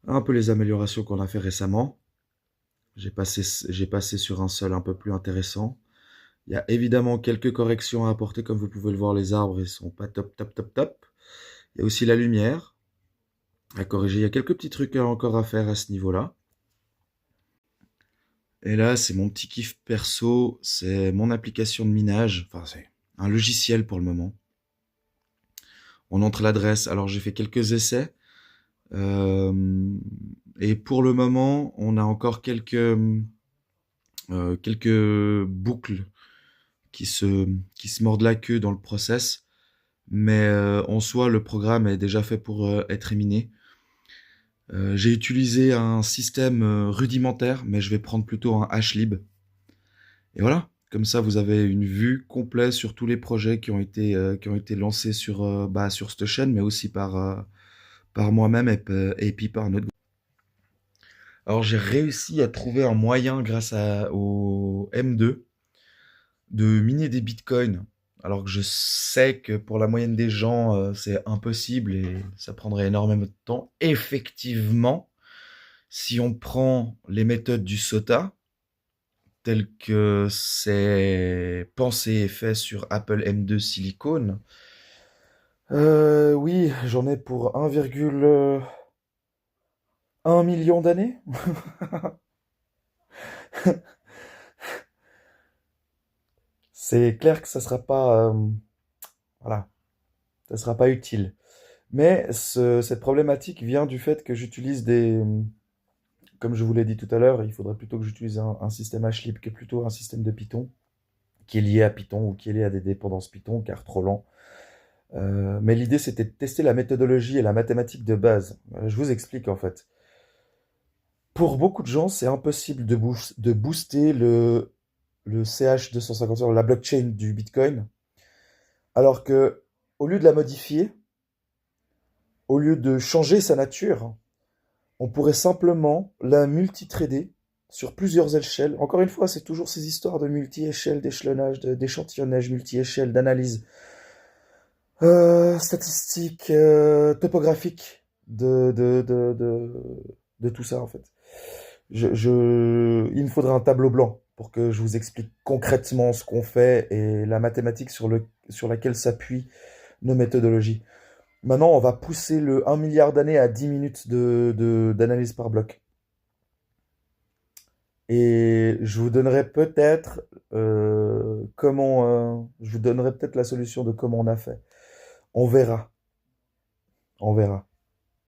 Un peu les améliorations qu'on a fait récemment. J'ai passé sur un sol un peu plus intéressant. Il y a évidemment quelques corrections à apporter, comme vous pouvez le voir, les arbres, ils sont pas top, top, top, top. Il y a aussi la lumière à corriger. Il y a quelques petits trucs encore à faire à ce niveau-là. Et là, c'est mon petit kiff perso, c'est mon application de minage. Enfin, c'est un logiciel pour le moment. On entre l'adresse. Alors, j'ai fait quelques essais. euh, et pour le moment, on a encore quelques boucles qui se mordent la queue dans le process. Mais en soi, le programme est déjà fait pour être éminé. J'ai utilisé un système rudimentaire, mais je vais prendre plutôt un HLib. Et voilà, comme ça vous avez une vue complète sur tous les projets qui ont été lancés sur cette chaîne, mais aussi par moi-même et puis par notre. Alors j'ai réussi à trouver un moyen au M2 de miner des bitcoins. Alors que je sais que pour la moyenne des gens, c'est impossible et ça prendrait énormément de temps. Effectivement, si on prend les méthodes du SOTA, telles que c'est pensé et fait sur Apple M2 Silicon, oui, j'en ai pour 1,1 million d'années. C'est clair que ça sera pas, voilà, ça sera pas utile. Mais cette problématique vient du fait que j'utilise comme je vous l'ai dit tout à l'heure, il faudrait plutôt que j'utilise un système HLib que plutôt un système de Python, qui est lié à Python ou qui est lié à des dépendances Python, car trop lent. Mais l'idée, c'était de tester la méthodologie et la mathématique de base. Je vous explique en fait. Pour beaucoup de gens, c'est impossible de booster le CH251, la blockchain du Bitcoin, alors que au lieu de la modifier, au lieu de changer sa nature, on pourrait simplement la multitrader sur plusieurs échelles. Encore une fois, c'est toujours ces histoires de multi-échelles, d'échelonnage, d'échantillonnage multi-échelles, d'analyse statistique, topographique de tout ça en fait. Il me faudrait un tableau blanc pour que je vous explique concrètement ce qu'on fait et la mathématique sur laquelle s'appuient nos méthodologies. Maintenant, on va pousser le 1 milliard d'années à 10 minutes d'analyse par bloc. Et je vous donnerai peut-être la solution de comment on a fait. On verra, on verra.